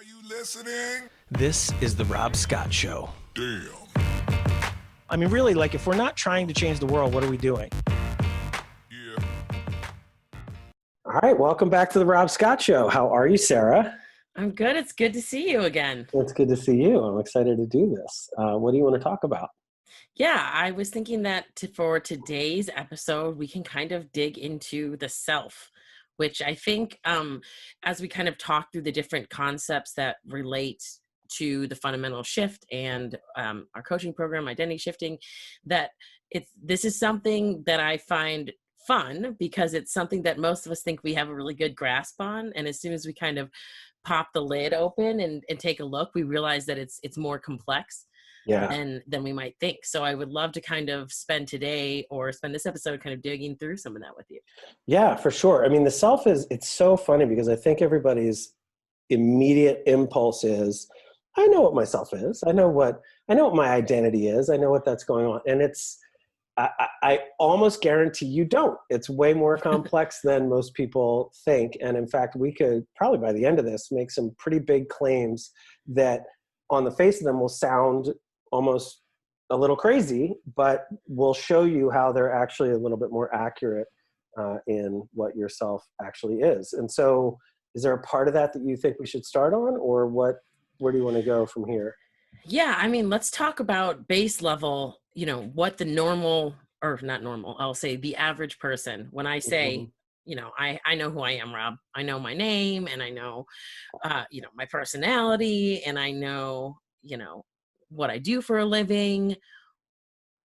you listening? This is the Rob Scott Show. Damn. I mean, really, like, if we're not trying to change the world, what are we doing? Yeah. All right, welcome back to the Rob Scott Show. How are you, Sarah? I'm good. It's good to see you again. It's good to see you. I'm excited to do this. What do you want to talk about? Yeah, I was thinking that for today's episode, we can kind of dig into the self, which I think as we kind of talk through the different concepts that relate to the fundamental shift and our coaching program, identity shifting, that this is something that I find fun because it's something that most of us think we have a really good grasp on. And as soon as we kind of pop the lid open and take a look, we realize that it's more complex than we might think. So I would love to kind of spend this episode kind of digging through some of that with you. Yeah, for sure. I mean, the self it's so funny because I think everybody's immediate impulse is, I know what myself is. I know what my identity is. I know what that's going on. And I almost guarantee you don't. It's way more complex than most people think. And in fact, we could probably by the end of this make some pretty big claims that on the face of them will sound almost a little crazy, but we'll show you how they're actually a little bit more accurate in what your self actually is. And so is there a part of that you think we should start on, or where do you want to go from here? Yeah, I mean, let's talk about base level, what the normal, or not normal, I'll say the average person, when I say, I know who I am, Rob. I know my name, and I know, my personality, and I know, what I do for a living.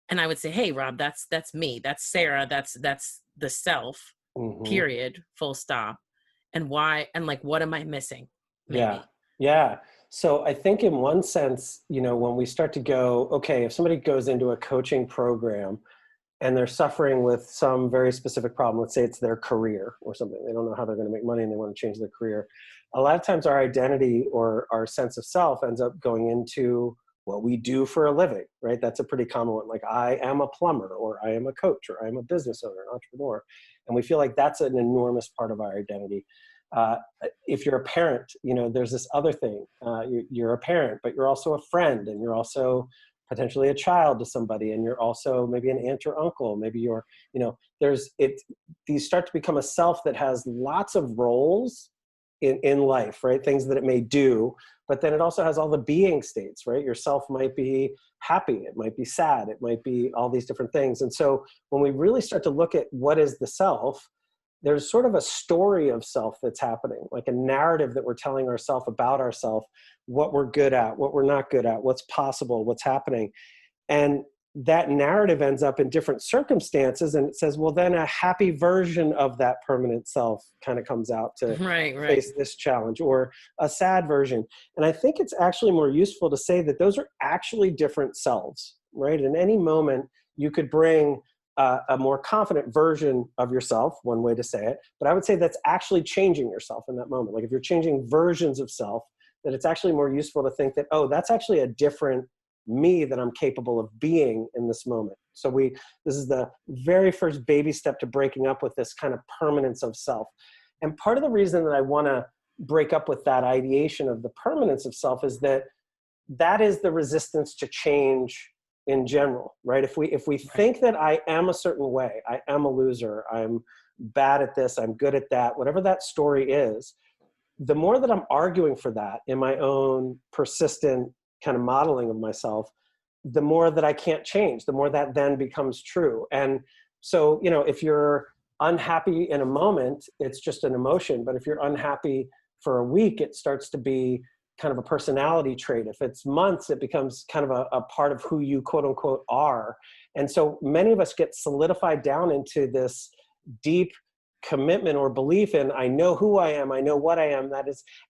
And I would say, hey, Rob, that's me. That's Sarah. That's the self, period, full stop. And why, and like, what am I missing? Maybe. Yeah. So I think in one sense, when we start to go, okay, if somebody goes into a coaching program and they're suffering with some very specific problem, let's say it's their career or something, they don't know how they're going to make money and they want to change their career. A lot of times our identity or our sense of self ends up going into what we do for a living, right? That's a pretty common one. Like, I am a plumber, or I am a coach, or I am a business owner, an entrepreneur. And we feel like that's an enormous part of our identity. If you're a parent, there's this other thing. You're a parent, but you're also a friend, and you're also potentially a child to somebody, and you're also maybe an aunt or uncle. Maybe you're, these start to become a self that has lots of roles in life, right? Things that it may do, but then it also has all the being states, right? Your self might be happy, it might be sad, it might be all these different things. And so when we really start to look at what is the self, there's sort of a story of self that's happening, like a narrative that we're telling ourselves about ourselves, what we're good at, what we're not good at, what's possible, what's happening. And that narrative ends up in different circumstances, and it says, well, then a happy version of that permanent self kind of comes out to face this challenge, or a sad version. And I think it's actually more useful to say that those are actually different selves, right? In any moment, you could bring a more confident version of yourself, one way to say it, but I would say that's actually changing yourself in that moment. Like, if you're changing versions of self, that it's actually more useful to think that, oh, that's actually a different me that I'm capable of being in this moment. So this is the very first baby step to breaking up with this kind of permanence of self. And part of the reason that I want to break up with that ideation of the permanence of self is that is the resistance to change in general, right? If we think that I am a certain way, I am a loser, I'm bad at this, I'm good at that, whatever that story is, the more that I'm arguing for that in my own persistent kind of modeling of myself, the more that I can't change, the more that then becomes true. And so, if you're unhappy in a moment, it's just an emotion. But if you're unhappy for a week, it starts to be kind of a personality trait. If it's months, it becomes kind of a part of who you quote unquote are. And so many of us get solidified down into this deep commitment or belief in, I know who I am, I know what I am,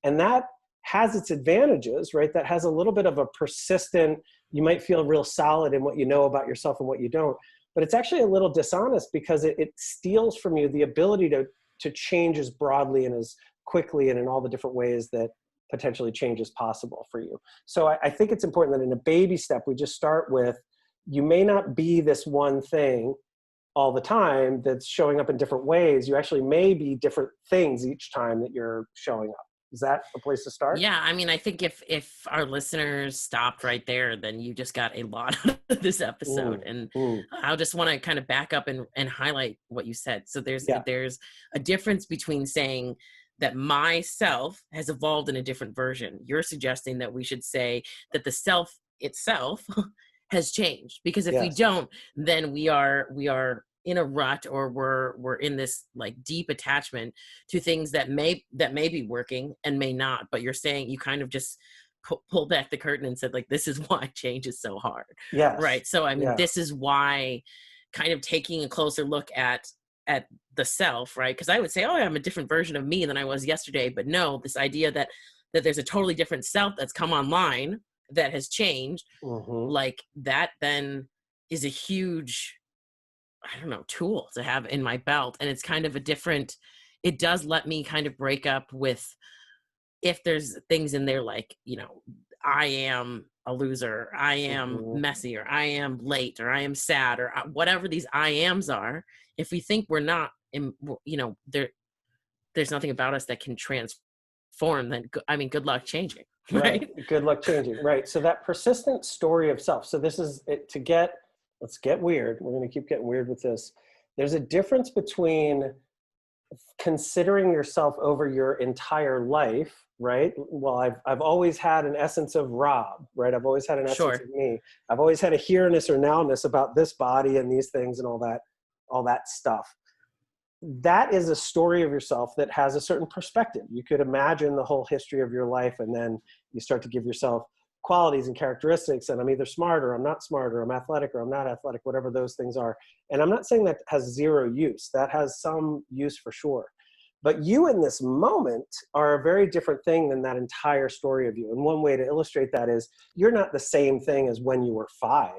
and that has its advantages, right? That has a little bit of a persistent, you might feel real solid in what you know about yourself and what you don't, but it's actually a little dishonest because it steals from you the ability to change as broadly and as quickly and in all the different ways that potentially change is possible for you. So I think it's important that in a baby step, we just start with, you may not be this one thing all the time that's showing up in different ways. You actually may be different things each time that you're showing up. Is that a place to start? Yeah, I mean, I think if our listeners stopped right there, then you just got a lot out of this episode. And I'll just want to kind of back up and highlight what you said. So there's Yeah. a difference between saying that myself has evolved in a different version. You're suggesting that we should say that the self itself has changed, because if we Yes. don't, then we are in a rut, or we're in this like deep attachment to things that may be working and may not. But you're saying, you kind of just pull back the curtain and said, like, this is why change is so hard. Yes. Right. So I mean, Yeah. this is why kind of taking a closer look at the self, right? Because I would say, oh, I'm a different version of me than I was yesterday. But no, this idea that there's a totally different self that's come online, that has changed, like that then is a huge, I don't know, tool to have in my belt. And it's kind of a different, it does let me kind of break up with, if there's things in there like, you know, I am a loser, I am messy, or I am late, or I am sad, or whatever these I ams are. If we think we're not, you know, there's nothing about us that can transform, then I mean, good luck changing. Right. Good luck changing. Right. So that persistent story of self. So this is it, let's get weird. We're going to keep getting weird with this. There's a difference between considering yourself over your entire life, right? Well, I've always had an essence of Rob, right? I've always had an essence of me. I've always had a here-ness or now-ness about this body and these things and all that stuff. That is a story of yourself that has a certain perspective. You could imagine the whole history of your life, and then you start to give yourself qualities and characteristics, and I'm either smart or I'm not smart, or I'm athletic or I'm not athletic, whatever those things are. And I'm not saying that has zero use. That has some use for sure. But you in this moment are a very different thing than that entire story of you. And one way to illustrate that is you're not the same thing as when you were 5.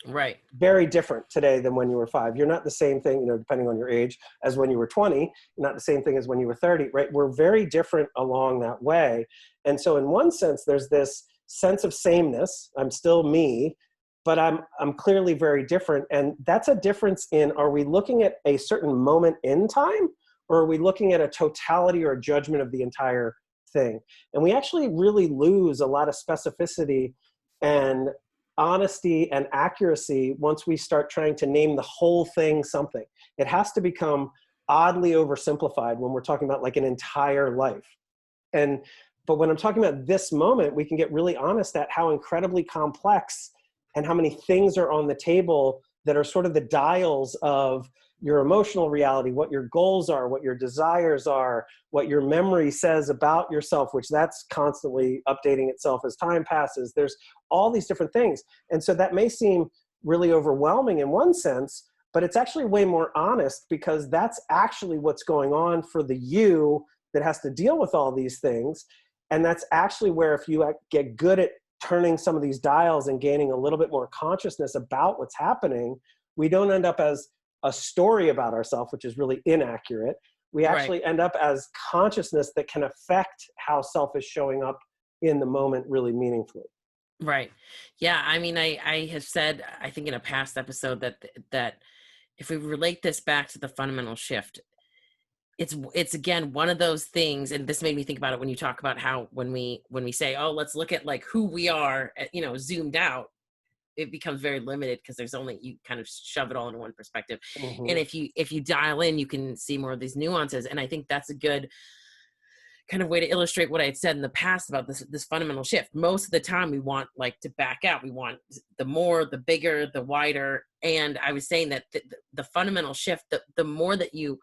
Right. Very different today than when you were 5. You're not the same thing, you know, depending on your age, as when you were 20. You're not the same thing as when you were 30, right? We're very different along that way. And so in one sense, there's this sense of sameness. I'm still me, but I'm clearly very different. And that's a difference in, are we looking at a certain moment in time, or are we looking at a totality or a judgment of the entire thing? And we actually really lose a lot of specificity and honesty and accuracy once we start trying to name the whole thing something. It has to become oddly oversimplified when we're talking about like an entire life. But when I'm talking about this moment, we can get really honest at how incredibly complex and how many things are on the table that are sort of the dials of your emotional reality, what your goals are, what your desires are, what your memory says about yourself, which that's constantly updating itself as time passes. There's all these different things. And so that may seem really overwhelming in one sense, but it's actually way more honest, because that's actually what's going on for the you that has to deal with all these things. And that's actually where, if you get good at turning some of these dials and gaining a little bit more consciousness about what's happening, we don't end up as a story about ourselves, which is really inaccurate. We actually end up as consciousness that can affect how self is showing up in the moment really meaningfully. Right. Yeah. I mean, I have said, I think in a past episode, that if we relate this back to the fundamental shift, it's again one of those things. And this made me think about it when you talk about how when we say, oh, let's look at like who we are, you know, zoomed out, it becomes very limited, because there's only, you kind of shove it all into one perspective. And if you dial in, you can see more of these nuances. And I think that's a good kind of way to illustrate what I had said in the past about this fundamental shift. Most of the time we want like to back out. We want the more, the bigger, the wider. And I was saying that the fundamental shift, the more that you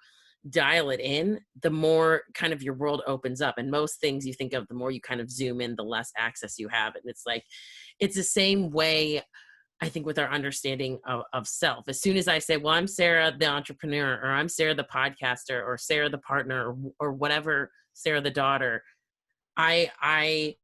dial it in, the more kind of your world opens up. And most things you think of, the more you kind of zoom in, the less access you have. And it's like, it's the same way, I think, with our understanding of self. As soon as I say, well, I'm Sarah, the entrepreneur, or I'm Sarah, the podcaster, or Sarah, the partner, or whatever, Sarah, the daughter, I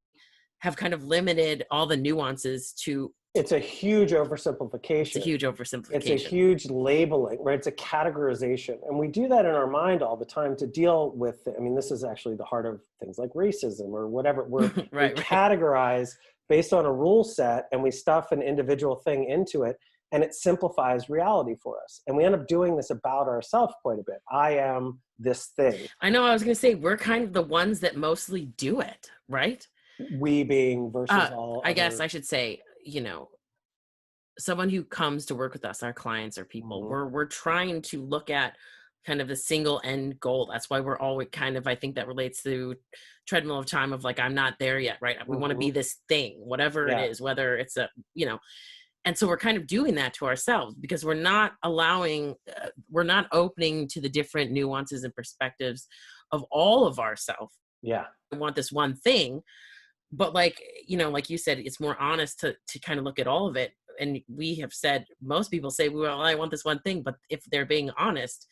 have kind of limited all the nuances to. It's a huge oversimplification. It's a huge oversimplification. It's a huge labeling, right? It's a categorization. And we do that in our mind all the time to deal with, I mean, this is actually the heart of things like racism or whatever. We categorize based on a rule set, and we stuff an individual thing into it. and it simplifies reality for us. And we end up doing this about ourselves quite a bit. I am this thing. I know, I was going to say, we're kind of the ones that mostly do it, right? We being versus all I other... guess I should say, someone who comes to work with us, our clients or people, we're trying to look at kind of the single end goal. That's why we're always kind of, I think that relates to Treadmill of Time of like, I'm not there yet, right? We want to be this thing, whatever it is, whether it's and so we're kind of doing that to ourselves because we're not we're not opening to the different nuances and perspectives of all of ourselves. Yeah. I want this one thing, but like you said, it's more honest to kind of look at all of it. And we have said, most people say, well, I want this one thing, but if they're being honest,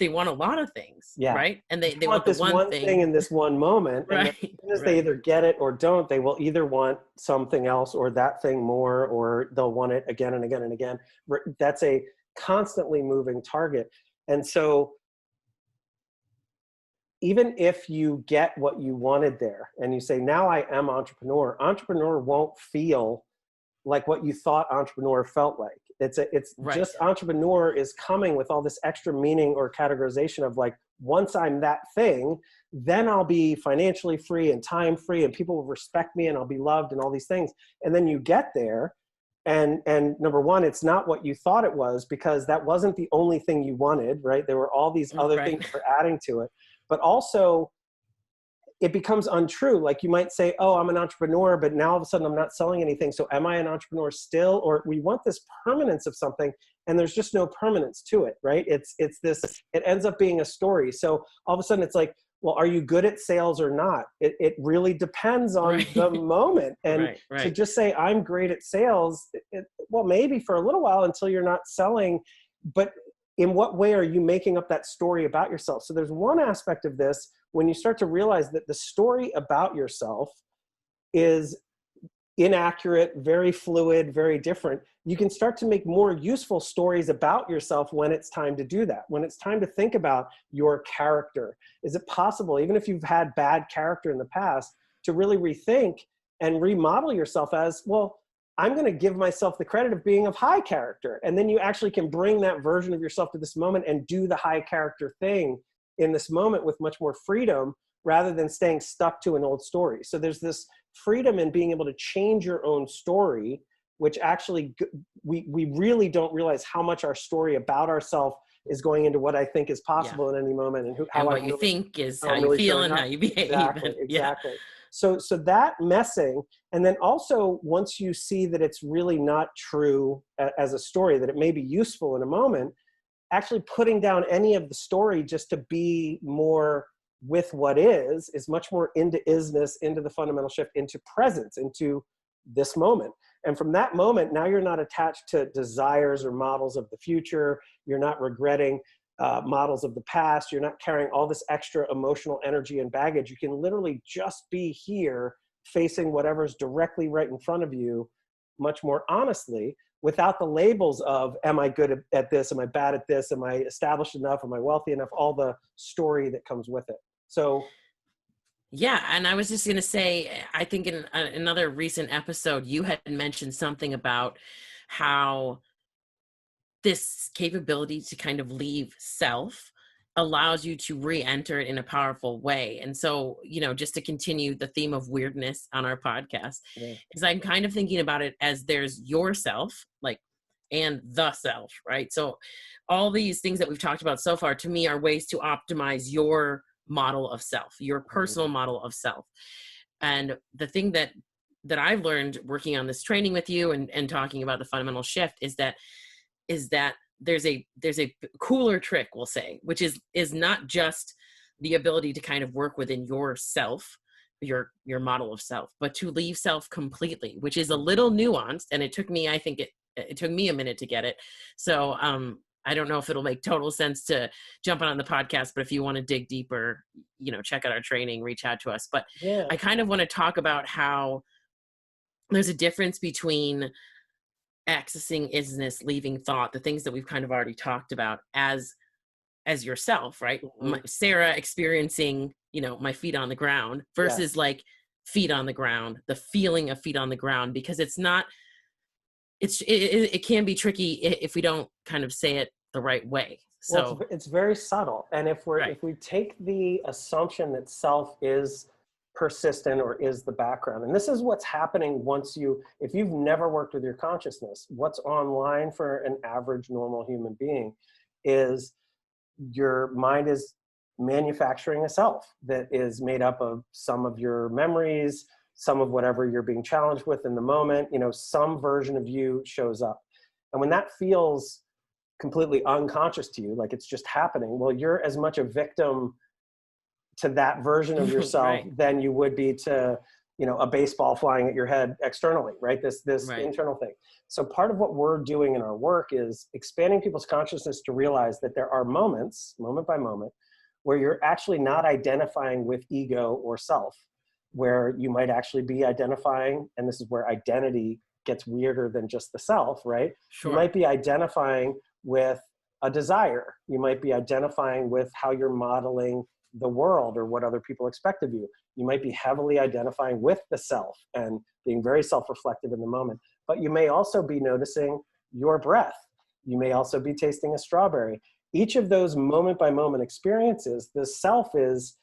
they want a lot of things, right? And they want this the one thing in this one moment. Right. And as soon as they either get it or don't, they will either want something else or that thing more, or they'll want it again and again and again. That's a constantly moving target. And so even if you get what you wanted there and you say, now I am entrepreneur won't feel like what you thought entrepreneur felt like. It's just entrepreneur is coming with all this extra meaning or categorization of like, once I'm that thing, then I'll be financially free and time free and people will respect me and I'll be loved and all these things. And then you get there and number one, it's not what you thought it was because that wasn't the only thing you wanted, right? There were all these other things that were adding to it, but also it becomes untrue. Like you might say, oh, I'm an entrepreneur, but now all of a sudden I'm not selling anything. So am I an entrepreneur still? Or we want this permanence of something and there's just no permanence to it, right? It's this, it ends up being a story. So all of a sudden it's like, well, are you good at sales or not? It really depends on the moment. And to just say I'm great at sales, well, maybe for a little while until you're not selling, but in what way are you making up that story about yourself? So there's one aspect of this when you start to realize that the story about yourself is inaccurate, very fluid, very different. You can start to make more useful stories about yourself when it's time to do that. When it's time to think about your character. Is it possible, even if you've had bad character in the past, to really rethink and remodel yourself as, well, I'm going to give myself the credit of being of high character. And then you actually can bring that version of yourself to this moment and do the high character thing in this moment with much more freedom rather than staying stuck to an old story. So there's this freedom in being able to change your own story, which actually we really don't realize how much our story about ourselves is going into what I think is possible in any moment and how what you think is how you feel and how you behave. Exactly. So that messing, and then also once you see that it's really not true as a story, that it may be useful in a moment, actually putting down any of the story just to be more with what is much more into isness, into the fundamental shift, into presence, into this moment. And from that moment, now you're not attached to desires or models of the future. You're not regretting models of the past. You're not carrying all this extra emotional energy and baggage. You can literally just be here facing whatever's directly right in front of you much more honestly, without the labels of, am I good at this? Am I bad at this? Am I established enough? Am I wealthy enough? All the story that comes with it. So yeah, and I was just going to say, I think in another recent episode, you had mentioned something about how this capability to kind of leave self allows you to re-enter it in a powerful way. And so, just to continue the theme of weirdness on our podcast, is I'm kind of thinking about it as there's yourself, and the self, right? So all these things that we've talked about so far, to me, are ways to optimize your model of self, your personal model of self. And the thing that I've learned working on this training with you and talking about the fundamental shift is that there's a cooler trick, we'll say, which is not just the ability to kind of work within yourself, your model of self, but to leave self completely, which is a little nuanced. And it took me, I think it took me a minute to get it. So I don't know if it'll make total sense to jump on the podcast, but if you want to dig deeper, check out our training, reach out to us. But I kind of want to talk about how there's a difference between accessing isness, leaving thought, the things that we've kind of already talked about as yourself, right? Sarah experiencing, my feet on the ground versus like feet on the ground, the feeling of feet on the ground, because it's not it can be tricky if we don't kind of say it the right way. Well, So it's very subtle. And right. if we take the assumption that self is persistent or is the background, and this is what's happening if you've never worked with your consciousness, what's online for an average normal human being is your mind is manufacturing a self that is made up of some of your memories, some of whatever you're being challenged with in the moment, some version of you shows up. And when that feels completely unconscious to you, like it's just happening, well, you're as much a victim to that version of yourself Right. than you would be to, a baseball flying at your head externally, right? This Right. internal thing. So part of what we're doing in our work is expanding people's consciousness to realize that there are moments, moment by moment, where you're actually not identifying with ego or self, where you might actually be identifying, and this is where identity gets weirder than just the self, right? Sure. You might be identifying with a desire. You might be identifying with how you're modeling the world or what other people expect of you. You might be heavily identifying with the self and being very self-reflective in the moment. But you may also be noticing your breath. You may also be tasting a strawberry. Each of those moment by moment experiences, the self is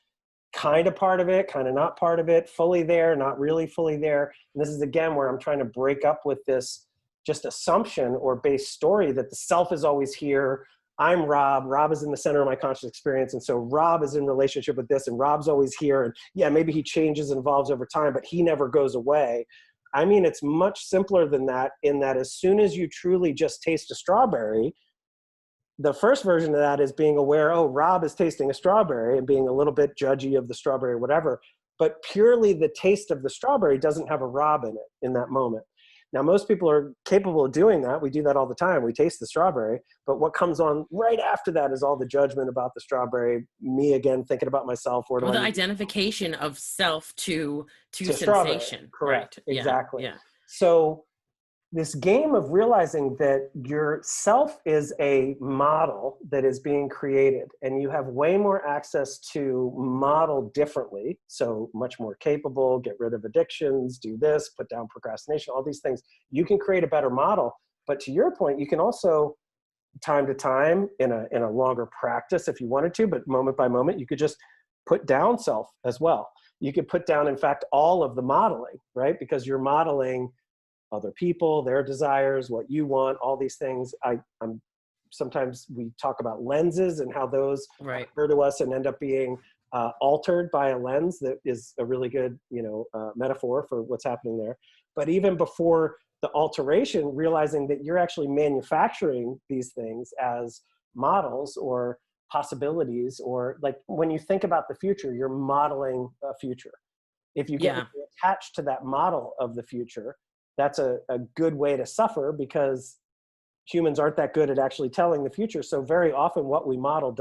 kind of part of it, kind of not part of it, fully there, not really fully there. And this is again where I'm trying to break up with this just assumption or base story that the self is always here. I'm Rob. Rob is in the center of my conscious experience. And so Rob is in relationship with this and Rob's always here. And yeah, maybe he changes and evolves over time, but he never goes away. I mean, it's much simpler than that, in that as soon as you truly just taste a strawberry, the first version of that is being aware, oh, Rob is tasting a strawberry, and being a little bit judgy of the strawberry or whatever. But purely the taste of the strawberry doesn't have a Rob in it in that moment. Now, most people are capable of doing that. We do that all the time. We taste the strawberry. But what comes on right after that is all the judgment about the strawberry, me again thinking about myself. Where do Or the I identification of self to strawberry? sensation. Correct. Right. Exactly. Yeah. So this game of realizing that your self is a model that is being created, and you have way more access to model differently, so much more capable, get rid of addictions, do this, put down procrastination, all these things. You can create a better model. But to your point, you can also, time to time, in a longer practice if you wanted to, but moment by moment, you could just put down self as well. You could put down, in fact, all of the modeling, right? Because you're modeling other people, their desires, what you want, all these things. I'm sometimes we talk about lenses and how those Right. occur to us and end up being altered by a lens. That is a really good, metaphor for what's happening there. But even before the alteration, realizing that you're actually manufacturing these things as models or possibilities, or like when you think about the future, you're modeling a future. If you get Yeah. really attached to that model of the future, that's a good way to suffer, because humans aren't that good at actually telling the future. So very often what we model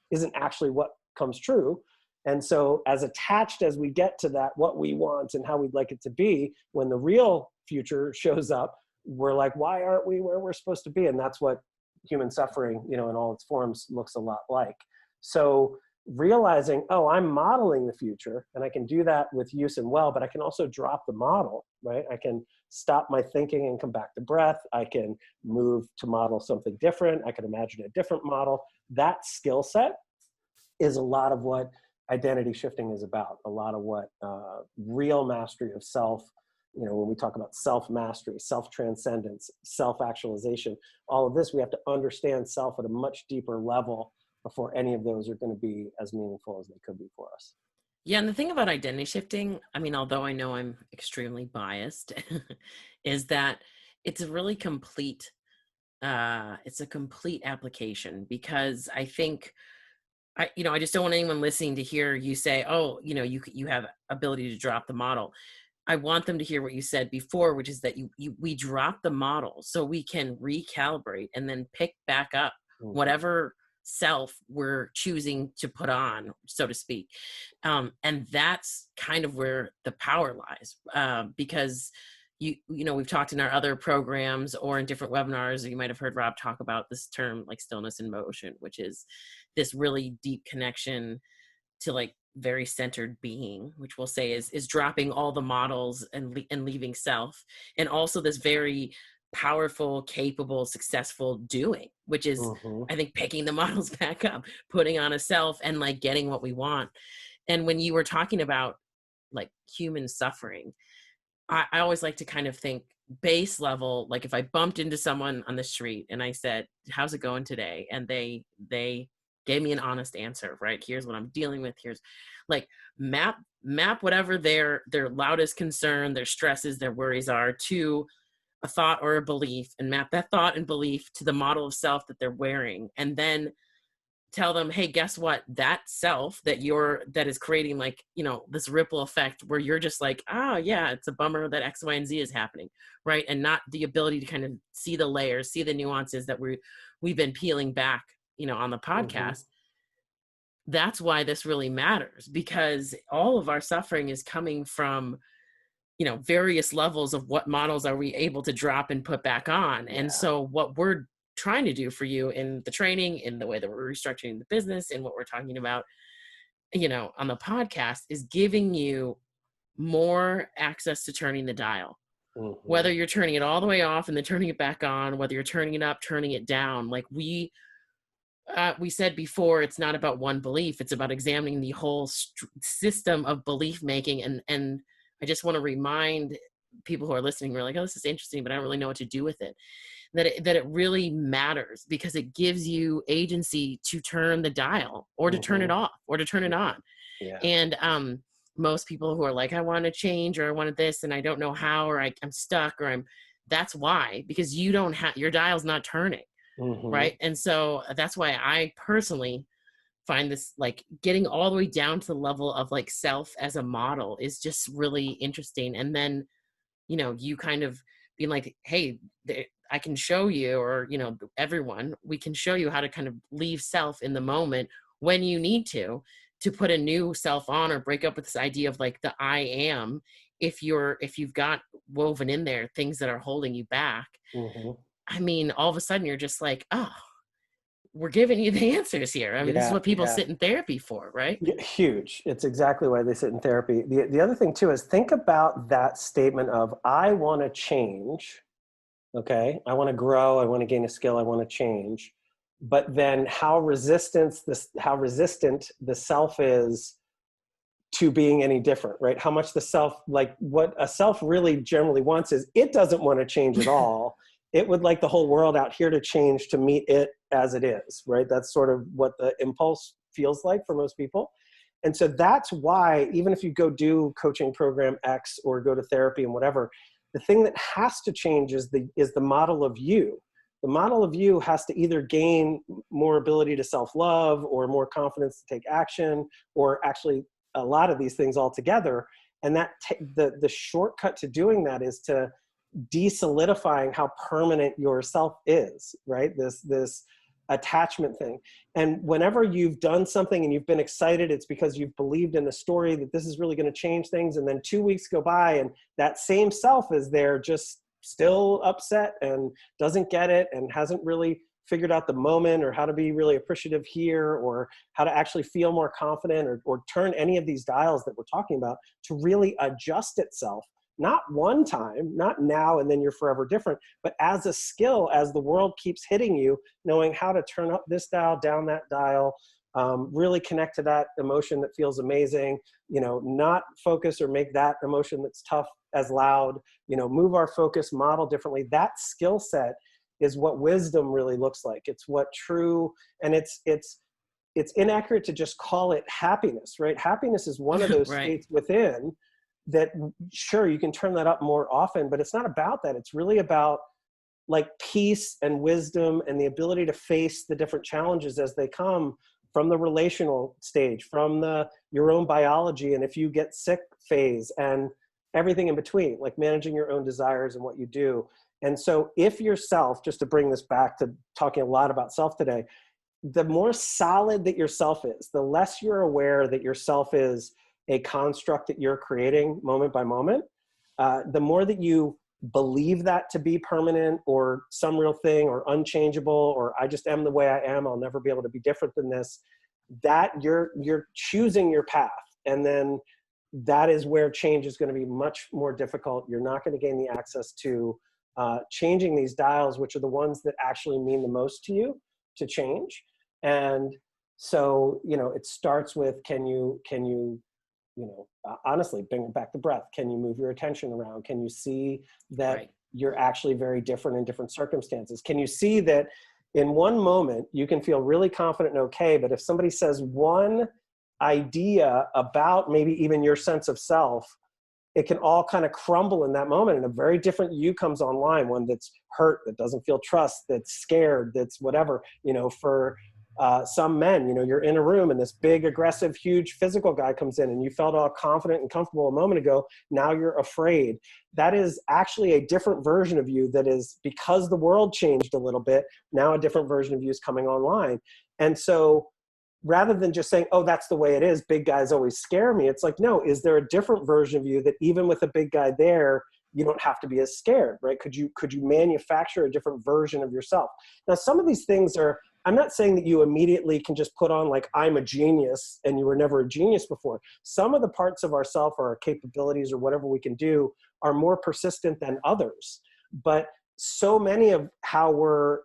isn't actually what comes true. And so as attached as we get to that, what we want and how we'd like it to be, when the real future shows up, we're like, why aren't we where we're supposed to be? And that's what human suffering, in all its forms looks a lot like. So realizing, oh, I'm modeling the future, and I can do that with use and well, but I can also drop the model, right? I can stop my thinking and come back to breath. I can move to model something different. I can imagine a different model. That skill set is a lot of what identity shifting is about, a lot of what real mastery of self, when we talk about self-mastery, self-transcendence, self-actualization, all of this, we have to understand self at a much deeper level before any of those are going to be as meaningful as they could be for us. Yeah, and the thing about identity shifting, I mean, although I know I'm extremely biased, is that it's a really complete, it's a complete application, because I think, I just don't want anyone listening to hear you say, oh, you have ability to drop the model. I want them to hear what you said before, which is that we drop the model so we can recalibrate and then pick back up whatever self we're choosing to put on, so to speak. And that's kind of where the power lies, because we've talked in our other programs or in different webinars, or you might have heard Rob talk about this term like stillness in motion, which is this really deep connection to like very centered being, which we'll say is dropping all the models and leaving self. And also this very powerful, capable, successful doing, which is, Mm-hmm. I think, picking the models back up, putting on a self, and like getting what we want. And when you were talking about like human suffering, I always like to kind of think base level, like if I bumped into someone on the street and I said, how's it going today? And they gave me an honest answer, right? Here's what I'm dealing with. Here's like map whatever their loudest concern, their stresses, their worries are to a thought or a belief, and map that thought and belief to the model of self that they're wearing. And then tell them, hey, guess what, that self that is creating, like, you know, this ripple effect where you're just like, oh yeah, it's a bummer that X, Y, and Z is happening, right? And not the ability to kind of see the layers, see the nuances that we've been peeling back, you know, on the Mm-hmm. podcast. That's why this really matters, because all of our suffering is coming from, you know, various levels of what models are we able to drop and put back on. Yeah. And so what we're trying to do for you in the training, in the way that we're restructuring the business, and what we're talking about, you know, on the podcast, is giving you more access to turning the dial. Mm-hmm. Whether you're turning it all the way off and then turning it back on, whether you're turning it up, turning it down, like we said before, it's not about one belief. It's about examining the whole system of belief making. And I just want to remind people who are listening, we're like, oh, this is interesting, but I don't really know what to do with it. That it really matters, because it gives you agency to turn the dial, or to turn it Mm-hmm. off, or to turn it on. Yeah. And most people who are like, I want to change, or I wanted this and I don't know how, or I'm stuck, or that's why, because you don't have, your dial's not turning. Mm-hmm. Right. And so that's why I personally find this, like, getting all the way down to the level of like self as a model is just really interesting. And then, you know, you kind of being like, hey, I can show you, or, you know, everyone, we can show you how to kind of leave self in the moment when you need to put a new self on, or break up with this idea of like the I am, if you've got woven in there things that are holding you back. Mm-hmm. I mean, all of a sudden you're just like, oh, we're giving you the answers here. I mean, this is Yeah. what people Yeah. sit in therapy for, right? Yeah, huge. It's exactly why they sit in therapy. The other thing too is, think about that statement of, I want to change. Okay. I want to grow. I want to gain a skill. I want to change. But then how resistant the self is to being any different, right? How much the self, like what a self really generally wants is, it doesn't want to change at all. It would like the whole world out here to change to meet it as it is, right? That's sort of what the impulse feels like for most people. And so that's why, even if you go do coaching program X or go to therapy and whatever, the thing that has to change is the model of you. The model of you has to either gain more ability to self-love, or more confidence to take action, or actually a lot of these things all together. And that the shortcut to doing that is to desolidifying how permanent yourself is, right? This attachment thing. And whenever you've done something and you've been excited, it's because you've believed in the story that this is really going to change things. And then 2 weeks go by and that same self is there, just still upset and doesn't get it, and hasn't really figured out the moment, or how to be really appreciative here, or how to actually feel more confident, or turn any of these dials that we're talking about to really adjust itself. Not one time, not now and then you're forever different, but as a skill, as the world keeps hitting you, knowing how to turn up this dial, down that dial, really connect to that emotion that feels amazing, you know, not focus or make that emotion that's tough as loud, you know, move our focus, model differently. That skill set is what wisdom really looks like. It's what true, and it's inaccurate to just call it happiness, right? Happiness is one of those Right. states within that, sure, you can turn that up more often, but it's not about that. It's really about like peace and wisdom and the ability to face the different challenges as they come from the relational stage, from your own biology, and if you get sick phase, and everything in between, like managing your own desires and what you do. And so if yourself, just to bring this back to talking a lot about self today, the more solid that yourself is, the less you're aware that yourself is a construct that you're creating moment by moment, the more that you believe that to be permanent or some real thing or unchangeable, or I just am the way I am, I'll never be able to be different than this, that you're choosing your path. And then that is where change is going to be much more difficult. You're not going to gain the access to changing these dials, which are the ones that actually mean the most to you, to change. And so, it starts with, can you, honestly, bring back the breath. Can you move your attention around? Can you see that Right. you're actually very different in different circumstances? Can you see that in one moment you can feel really confident and okay, but if somebody says one idea about maybe even your sense of self, it can all kind of crumble in that moment, and a very different you comes online, one that's hurt, that doesn't feel trust, that's scared, that's whatever. For some men, you're in a room and this big, aggressive, huge physical guy comes in and you felt all confident and comfortable a moment ago. Now you're afraid. That is actually a different version of you that is, because the world changed a little bit, now a different version of you is coming online. And so rather than just saying, oh, that's the way it is, big guys always scare me, it's like, no, is there a different version of you that even with a big guy there, you don't have to be as scared, right? Could you manufacture a different version of yourself? Now, some of these things are, I'm not saying that you immediately can just put on like, I'm a genius and you were never a genius before. Some of the parts of ourself or our capabilities or whatever we can do are more persistent than others. But so many of how we're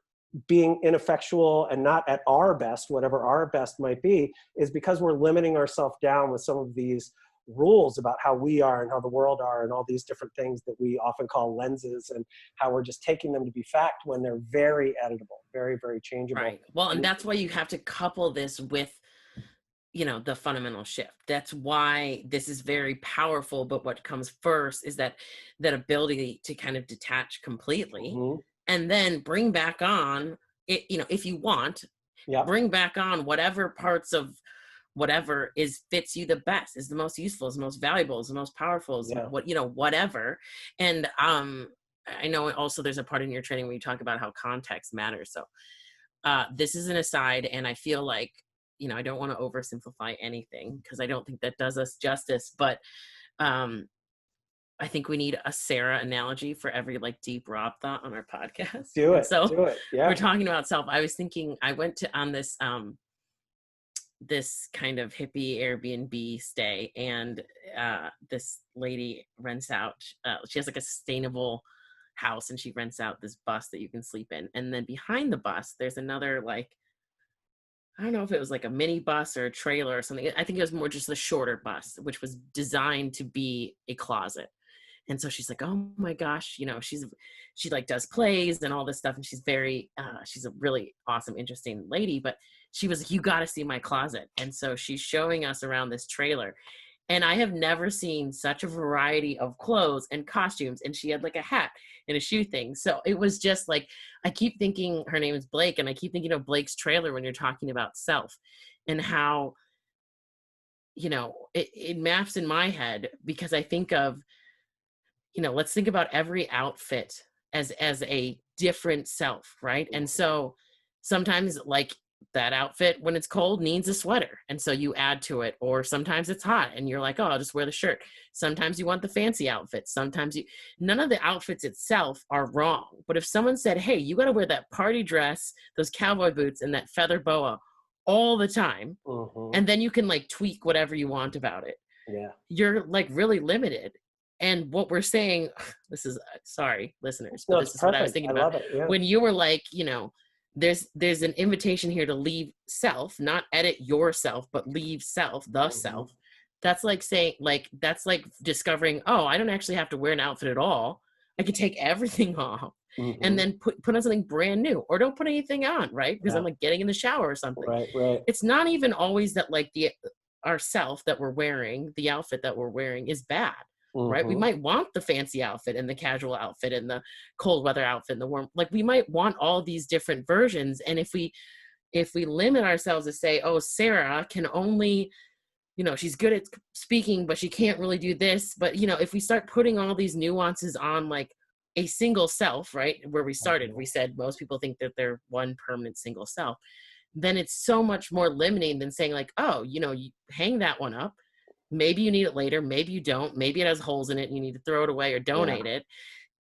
being ineffectual and not at our best, whatever our best might be, is because we're limiting ourselves down with some of these rules about how we are and how the world are and all these different things that we often call lenses, and how we're just taking them to be fact when they're very editable, very, very changeable. Right. Well, and that's why you have to couple this with, the fundamental shift. That's why this is very powerful. But what comes first is that ability to kind of detach completely, and then bring back on it, if you want, bring back on whatever parts of whatever fits you the best, is the most useful, is the most valuable, is the most powerful, is whatever. And I know also there's a part in your training where you talk about how context matters. So this is an aside, and I feel like, I don't want to oversimplify anything because I don't think that does us justice, but I think we need a Sarah analogy for every deep Rob thought on our podcast. Do it. Yeah. We're talking about self. I was thinking, I went on this this kind of hippie Airbnb stay, and this lady rents out, she has a sustainable house, and she rents out this bus that you can sleep in. And then behind the bus, there's another I don't know if it was a mini bus or a trailer or something. I think it was more just the shorter bus, which was designed to be a closet. And so she's like, oh my gosh, she does plays and all this stuff. And she's she's a really awesome, interesting lady, but she was like, you got to see my closet. And so she's showing us around this trailer. And I have never seen such a variety of clothes and costumes. And she had a hat and a shoe thing. So it was just I keep thinking, her name is Blake, and I keep thinking of Blake's trailer when you're talking about self, and how, it maps in my head, because I think of, let's think about every outfit as a different self, right? And so sometimes that outfit, when it's cold, needs a sweater, and so you add to it. Or sometimes it's hot and you're like, oh, I'll just wear the shirt. Sometimes you want the fancy outfit. Sometimes none of the outfits itself are wrong. But if someone said, hey, you got to wear that party dress, those cowboy boots, and that feather boa all the time, and then you can tweak whatever you want about it, you're really limited. And what we're saying, this is, sorry, listeners, but this is what I was thinking about. When you were there's an invitation here to leave self, not edit yourself, but leave self, the self. That's saying, that's discovering, oh, I don't actually have to wear an outfit at all. I could take everything off and then put on something brand new, or don't put anything on, right? Because I'm getting in the shower or something. Right. It's not even always that our self that we're wearing, the outfit that we're wearing, is bad. Right? We might want the fancy outfit and the casual outfit and the cold weather outfit and the warm, we might want all these different versions. And if we limit ourselves to say, oh, Sarah can only, she's good at speaking, but she can't really do this. But, if we start putting all these nuances on a single self, right? Where we started, we said most people think that they're one permanent single self. Then it's so much more limiting than saying oh, you hang that one up. Maybe you need it later. Maybe you don't. Maybe it has holes in it and you need to throw it away or donate it.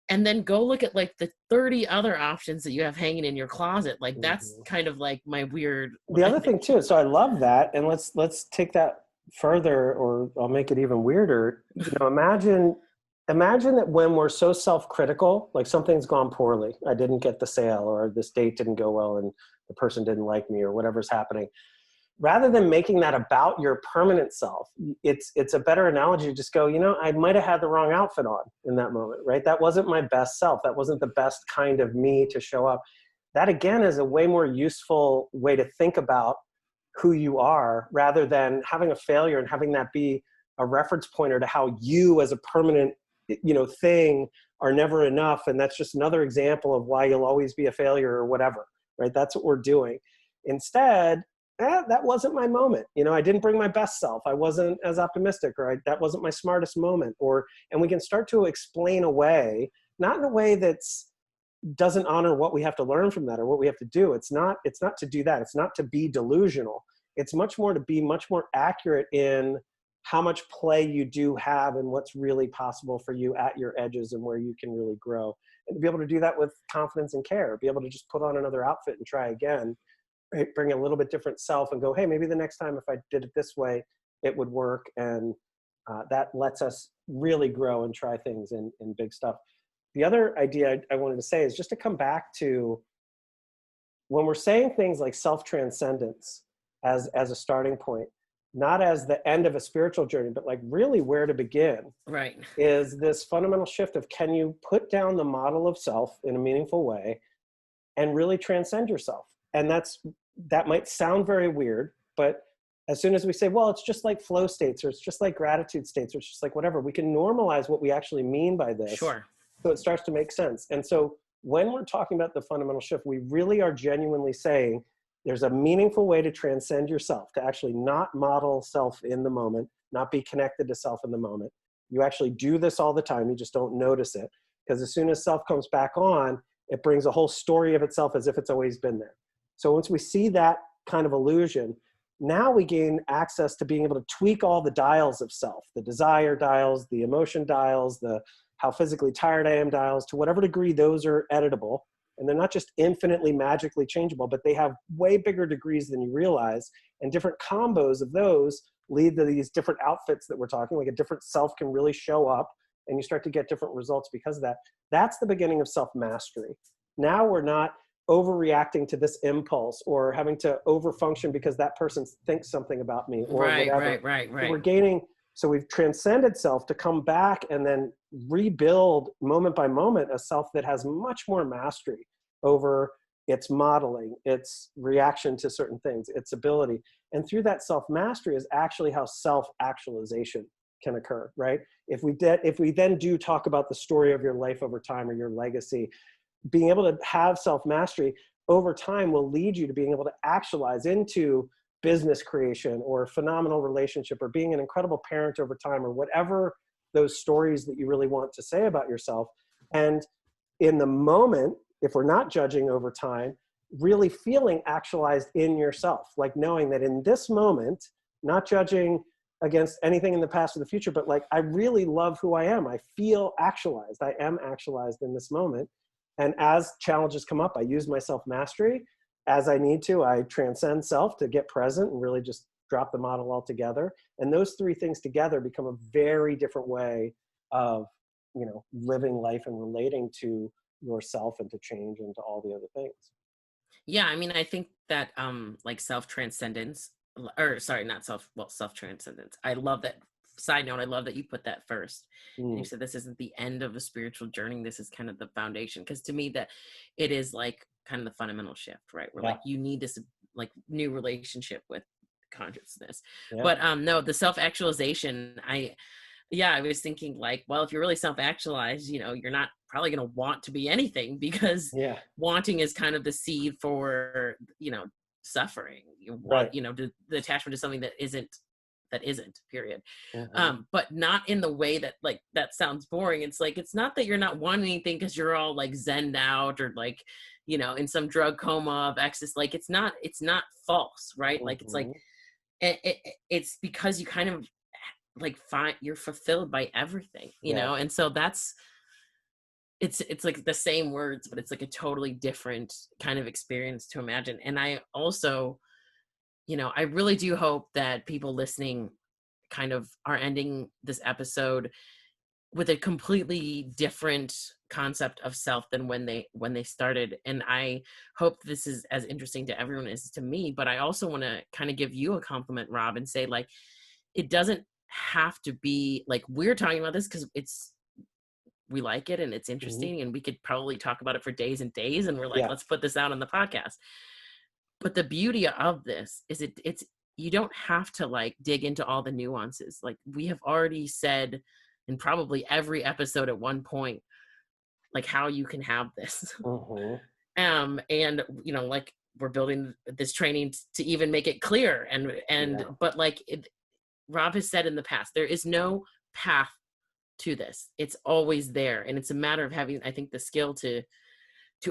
And then go look at the 30 other options that you have hanging in your closet. That's kind of my weird. The other thing too, so I love that. And let's take that further, or I'll make it even weirder. Imagine imagine that when we're so self-critical, like something's gone poorly, I didn't get the sale, or this date didn't go well and the person didn't like me, or whatever's happening, rather than making that about your permanent self, it's a better analogy to just go, I might have had the wrong outfit on in that moment, right? That wasn't my best self. That wasn't the best kind of me to show up. That again is a way more useful way to think about who you are, rather than having a failure and having that be a reference pointer to how you as a permanent, thing are never enough. And that's just another example of why you'll always be a failure or whatever, right? That's what we're doing. Instead, that wasn't my moment. I didn't bring my best self. I wasn't as optimistic, or that wasn't my smartest moment. And we can start to explain away, not in a way that's doesn't honor what we have to learn from that or what we have to do. It's not to do that. It's not to be delusional. It's much more to be much more accurate in how much play you do have and what's really possible for you at your edges and where you can really grow. And to be able to do that with confidence and care, be able to just put on another outfit and try again, right? Bring a little bit different self and go, hey, maybe the next time if I did it this way, it would work. And that lets us really grow and try things in big stuff. The other idea I wanted to say is just to come back to when we're saying things like self-transcendence as a starting point, not as the end of a spiritual journey, but like really where to begin, Right. is this fundamental shift of, can you put down the model of self in a meaningful way and really transcend yourself? And that might sound very weird, but as soon as we say, well, it's just like flow states, or it's just like gratitude states, or it's just like whatever, we can normalize what we actually mean by this. Sure. So it starts to make sense. And so when we're talking about the fundamental shift, we really are genuinely saying there's a meaningful way to transcend yourself, to actually not model self in the moment, not be connected to self in the moment. You actually do this all the time. You just don't notice it. Because as soon as self comes back on, it brings a whole story of itself as if it's always been there. So once we see that kind of illusion, now we gain access to being able to tweak all the dials of self, the desire dials, the emotion dials, the how physically tired I am dials, to whatever degree those are editable. And they're not just infinitely magically changeable, but they have way bigger degrees than you realize. And different combos of those lead to these different outfits that we're talking, like a different self can really show up, and you start to get different results because of that. That's the beginning of self-mastery. Now we're not overreacting to this impulse or having to overfunction because that person thinks something about me or whatever. Right. So we're gaining, so we've transcended self to come back and then rebuild moment by moment a self that has much more mastery over its modeling, its reaction to certain things, its ability. And through that self-mastery is actually how self-actualization can occur, right? If we then do talk about the story of your life over time or your legacy, being able to have self-mastery over time will lead you to being able to actualize into business creation or phenomenal relationship or being an incredible parent over time or whatever those stories that you really want to say about yourself. And in the moment, if we're not judging over time, really feeling actualized in yourself, like knowing that in this moment, not judging against anything in the past or the future, but like, I really love who I am. I feel actualized. I am actualized in this moment. And as challenges come up, I use my self-mastery. As I need to, I transcend self to get present and really just drop the model altogether. And those three things together become a very different way of, living life and relating to yourself and to change and to all the other things. Yeah, I mean, I think that like self-transcendence, or sorry, not self-transcendence. I love that. Side note, I love that you put that first. And you said this isn't the end of a spiritual journey. This is kind of the foundation. Because to me, that it is like kind of the fundamental shift, right? Where like you need this like new relationship with consciousness. Yeah. But no, the self-actualization, I was thinking like, well, if you're really self-actualized, you're not probably going to want to be anything, because wanting is kind of the seed for, suffering. You want, the attachment to something that isn't, period. But not in the way that like, that sounds boring. It's like, it's not that you're not wanting anything because you're all like zenned out or like, in some drug coma of ecstasy. Like, it's not false, right? Like, it's like, it's because you kind of like you're fulfilled by everything, and so that's, it's like the same words, but it's like a totally different kind of experience to imagine. And I also, I really do hope that people listening kind of are ending this episode with a completely different concept of self than when they started. And I hope this is as interesting to everyone as to me, but I also want to kind of give you a compliment, Rob, and say, like, it doesn't have to be like we're talking about this because we like it and it's Mhm. interesting and we could probably talk about it for days and days, and we're like, Yeah. let's put this out on the podcast. But the beauty of this is it's you don't have to like dig into all the nuances. Like we have already said in probably every episode at one point, like how you can have this. Mhm. And like we're building this training to even make it clear. And Yeah. but like Rob has said in the past, there is no path to this. It's always there. And it's a matter of having, I think, the skill to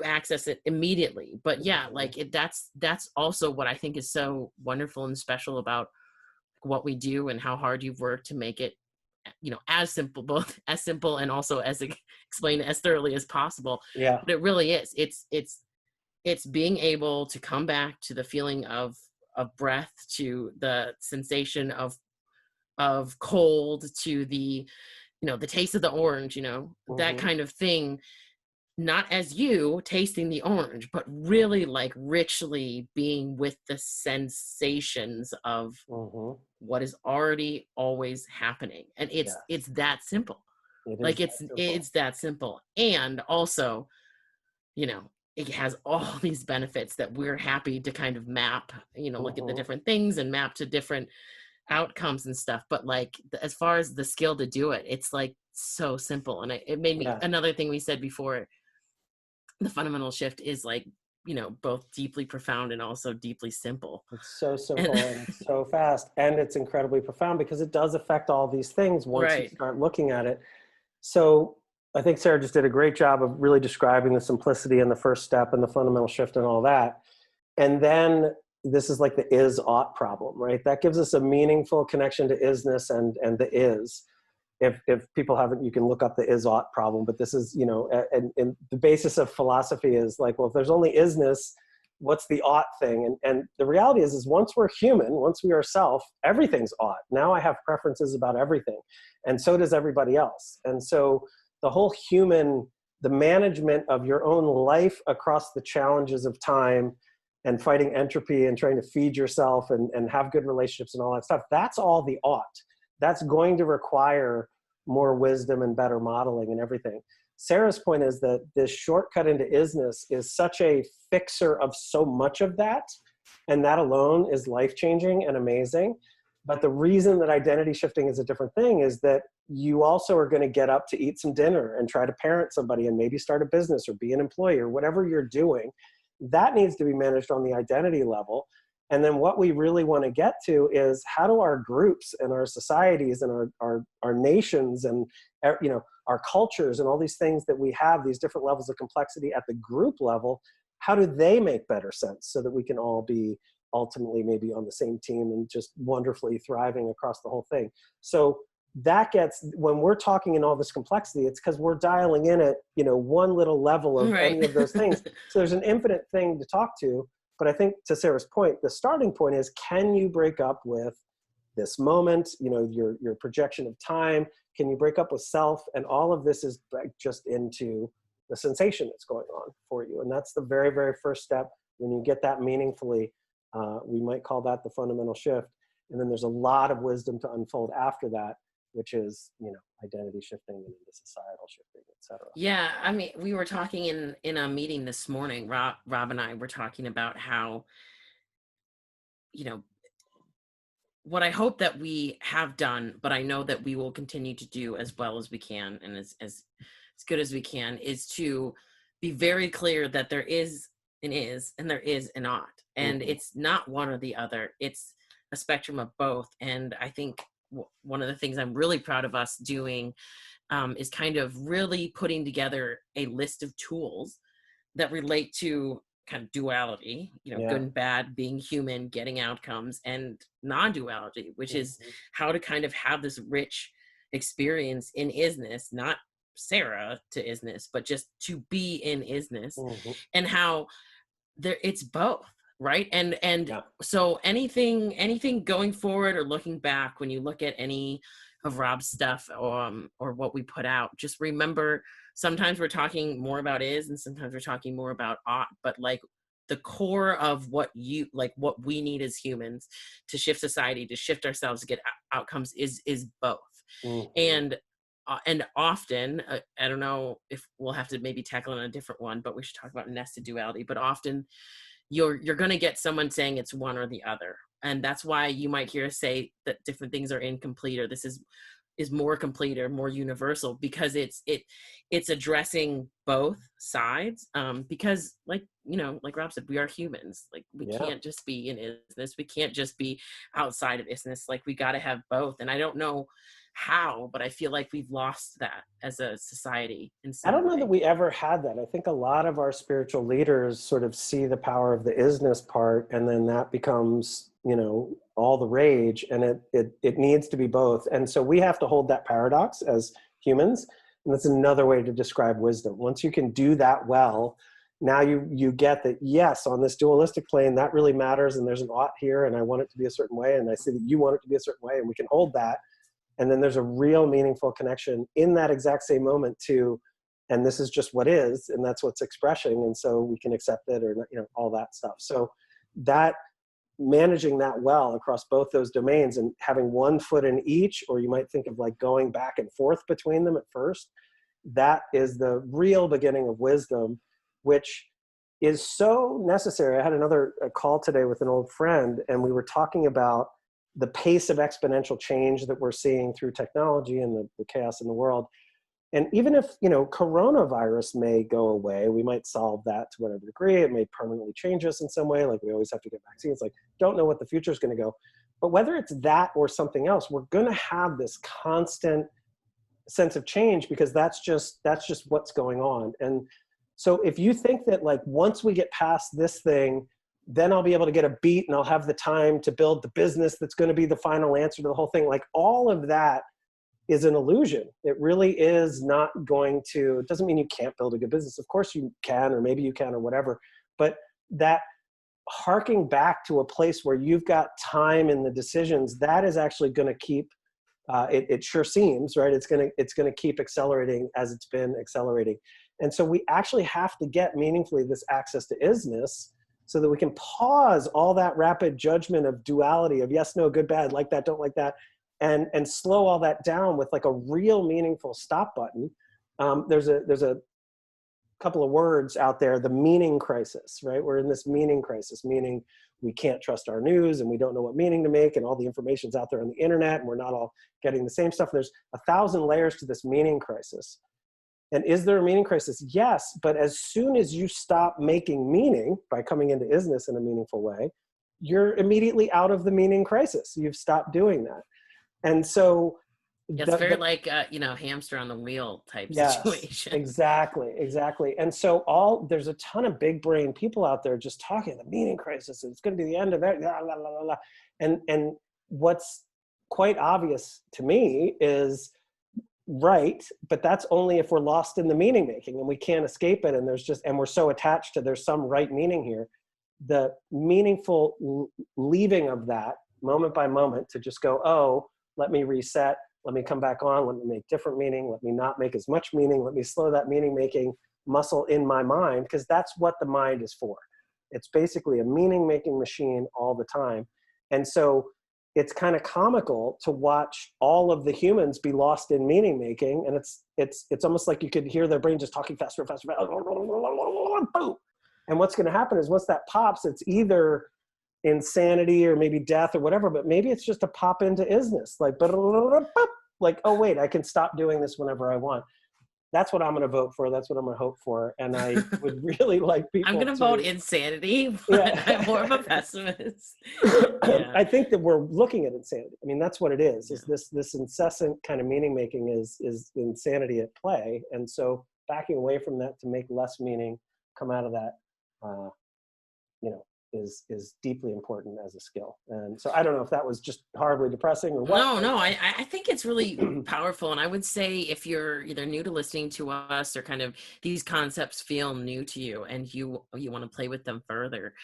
access it immediately. But yeah, Mhm. like that's also what I think is so wonderful and special about what we do and how hard you've worked to make it, as simple, both as simple and also as explained as thoroughly as possible. Yeah. But it really is. It's being able to come back to the feeling of breath, to the sensation of cold, to the taste of the orange, that Mhm. kind of thing, not as you tasting the orange, but really like richly being with the sensations of Mhm. what is already always happening. And it's Yes. that simple. It is Like that it's simple. that simple. And also, it has all these benefits that we're happy to kind of map, look at the Mhm. different things and map to different outcomes and stuff. But like as far as the skill to do it, it's like so simple. And it made me, Yes. another thing we said before, the fundamental shift is like, both deeply profound and also deeply simple. It's so And simple and it's so fast, and it's incredibly profound because it does affect all these things once you right. start looking at it. So I think Sarah just did a great job of really describing the simplicity and the first step and the fundamental shift and all that. And then this is like the is ought problem, right? That gives us a meaningful connection to isness and the is. If people haven't, you can look up the is ought problem, but this is, and the basis of philosophy is like, well, if there's only isness, what's the ought thing? And the reality is once we're human, once we are self, everything's ought. Now I have preferences about everything. And so does everybody else. And so the whole the management of your own life across the challenges of time and fighting entropy and trying to feed yourself and have good relationships and all that stuff, that's all the ought. That's going to require more wisdom and better modeling and everything. Sarah's point is that this shortcut into isness is such a fixer of so much of that. And that alone is life-changing and amazing. But the reason that identity shifting is a different thing is that you also are going to get up to eat some dinner and try to parent somebody and maybe start a business or be an employee or whatever you're doing. That needs to be managed on the identity level. And then what we really want to get to is how do our groups and our societies and our nations and our cultures and all these things that we have, these different levels of complexity at the group level, how do they make better sense so that we can all be ultimately maybe on the same team and just wonderfully thriving across the whole thing. So that gets, when we're talking in all this complexity, it's because we're dialing in at one little level of Right. any of those things. So there's an infinite thing to talk to. But I think to Sarah's point, the starting point is, can you break up with this moment, your projection of time? Can you break up with self? And all of this is just into the sensation that's going on for you. And that's the very, very first step. When you get that meaningfully, we might call that the fundamental shift. And then there's a lot of wisdom to unfold after that, which is, identity shifting and into societal shifting, et cetera. Yeah, I mean, we were talking in a meeting this morning. Rob and I were talking about how, you know, what I hope that we have done, but I know that we will continue to do as well as we can and as good as we can, is to be very clear that there is an is and there is an ought. And Mm-hmm. it's not one or the other. It's a spectrum of both. And I think one of the things I'm really proud of us doing is kind of really putting together a list of tools that relate to kind of duality, Yeah. good and bad, being human, getting outcomes, and non-duality, which is Mm-hmm. how to kind of have this rich experience in isness, not Sarah to isness, but just to be in isness, Mm-hmm. and how it's both, right? And Yeah. so anything going forward or looking back, when you look at any Rob's stuff, or what we put out. Just remember, sometimes we're talking more about is, and sometimes we're talking more about ought, but like the core of what we need as humans to shift society, to shift ourselves, to get outcomes is both. Mhm. And often, I don't know if we'll have to maybe tackle it on a different one, but we should talk about nested duality. But often you're going to get someone saying it's one or the other, and that's why you might hear us say that different things are incomplete, or this is more complete or more universal, because it's addressing both sides. Because like Rob said, we are humans. Like, we Yeah. can't just be in isness, we can't just be outside of isness. Like, we got to have both. And I don't know how, but I feel like we've lost that as a society in I some don't know that way. we ever had that. I think a lot of our spiritual leaders sort of see the power of the isness part, and then that becomes, all the rage, and it needs to be both. And so we have to hold that paradox as humans. And that's another way to describe wisdom. Once you can do that well, now you get that, yes, on this dualistic plane, that really matters, and there's an ought here, and I want it to be a certain way, and I see that you want it to be a certain way, and we can hold that. And then there's a real meaningful connection in that exact same moment to, and this is just what is, and that's what's expressing, and so we can accept it, or all that stuff. So that, managing that well across both those domains and having one foot in each, or you might think of like going back and forth between them at first, that is the real beginning of wisdom, which is so necessary. I had another call today with an old friend, and we were talking about the pace of exponential change that we're seeing through technology and the chaos in the world. And even if, coronavirus may go away, we might solve that to whatever degree. It may permanently change us in some way. Like, we always have to get vaccines. Like, don't know what the future is going to go. But whether it's that or something else, we're going to have this constant sense of change, because that's just what's going on. And so if you think that, like, once we get past this thing, then I'll be able to get a beat and I'll have the time to build the business that's going to be the final answer to the whole thing, like, all of that is an illusion. It really is not going to, it doesn't mean you can't build a good business. Of course you can, or maybe you can, or whatever. But that harking back to a place where you've got time in the decisions, that is actually going to keep, it sure seems, right? It's going to keep accelerating as it's been accelerating. And so we actually have to get meaningfully this access to isness, so that we can pause all that rapid judgment of duality, of yes, no, good, bad, like that, don't like that, and slow all that down with like a real meaningful stop button. There's a couple of words out there, the meaning crisis, right? We're in this meaning crisis, meaning we can't trust our news, and we don't know what meaning to make, and all the information's out there on the internet, and we're not all getting the same stuff. There's 1,000 layers to this meaning crisis. And is there a meaning crisis? Yes, but as soon as you stop making meaning by coming into isness in a meaningful way, you're immediately out of the meaning crisis. You've stopped doing that. And so It's very like hamster on the wheel type yes, situation. exactly. And so there's a ton of big brain people out there just talking the meaning crisis, it's going to be the end of it, blah, blah, blah, blah. And what's quite obvious to me is, right, but that's only if we're lost in the meaning making and we can't escape it, and we're so attached to there's some right meaning here. The meaningful leaving of that moment by moment, to just go, oh, let me reset, let me come back on, let me make different meaning, let me not make as much meaning, let me slow that meaning making muscle in my mind, because that's what the mind is for. It's basically a meaning making machine all the time. And so it's kind of comical to watch all of the humans be lost in meaning making, and it's almost like you could hear their brain just talking faster and faster. Boom. And what's going to happen is, once that pops, it's either insanity or maybe death or whatever, but maybe it's just a pop into isness, like, oh wait, I can stop doing this whenever I want. That's what I'm going to vote for. That's what I'm going to hope for. And I would really like people I'm going to vote insanity, but yeah. I'm more of a pessimist. Yeah. I think that we're looking at insanity. I mean, that's what it is this incessant kind of meaning making is insanity at play. And so backing away from that to make less meaning come out of that, is deeply important as a skill. And so I don't know if that was just horribly depressing or what. No, I think it's really powerful. And I would say, if you're either new to listening to us, or kind of these concepts feel new to you and you want to play with them further,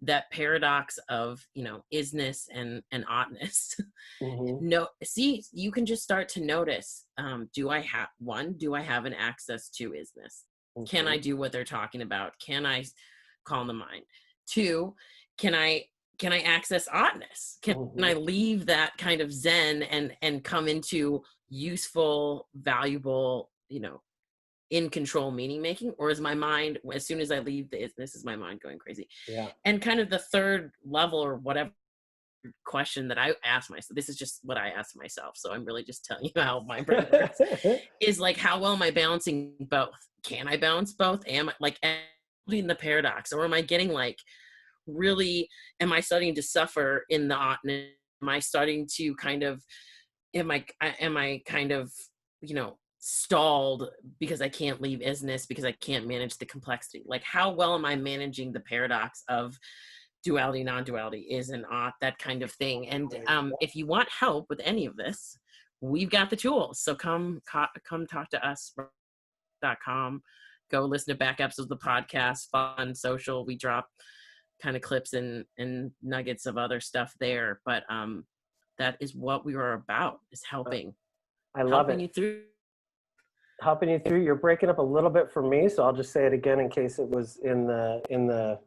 that paradox of, isness and oughtness. Mm-hmm. No, see, you can just start to notice, do I have an access to isness? Can I Mm-hmm. do what they're talking about? Can I calm the mind? Two, can I access oughtness? Can I Mm-hmm. leave that kind of zen and come into useful, valuable, in control meaning making? Or is my mind, as soon as I leave the isness, is my mind going crazy? Yeah. And kind of the third level or whatever question that I ask myself, this is just what I ask myself, so I'm really just telling you how my brain works, is like, how well am I balancing both? Can I balance both? Am I like in the paradox, or am I getting like really, am I starting to suffer in the oughtness? Am I starting to kind of, am I kind of, stalled because I can't leave isness, because I can't manage the complexity? Like, how well am I managing the paradox of duality, non-duality, is and ought, that kind of thing? And if you want help with any of this, we've got the tools. So come talk to us. .com. Go listen to back episodes of the podcast, fun, social. We drop kind of clips and nuggets of other stuff there. But that is what we were about, is helping I love you it. through. Helping you through. You're breaking up a little bit for me, so I'll just say it again in case it was in the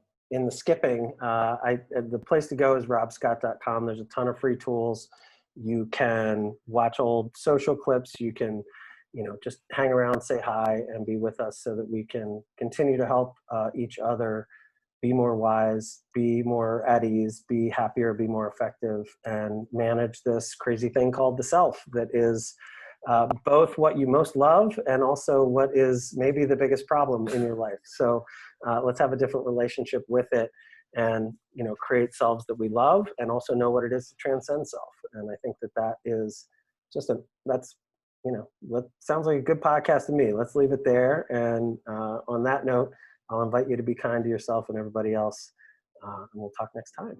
skipping. The place to go is robscott.com. There's a ton of free tools. You can watch old social clips. You can, just hang around, say hi, and be with us so that we can continue to help each other be more wise, be more at ease, be happier, be more effective, and manage this crazy thing called the self that is both what you most love and also what is maybe the biggest problem in your life. So let's have a different relationship with it, and create selves that we love, and also know what it is to transcend self. And I think that is just that sounds like a good podcast to me. Let's leave it there. And on that note, I'll invite you to be kind to yourself and everybody else, and we'll talk next time.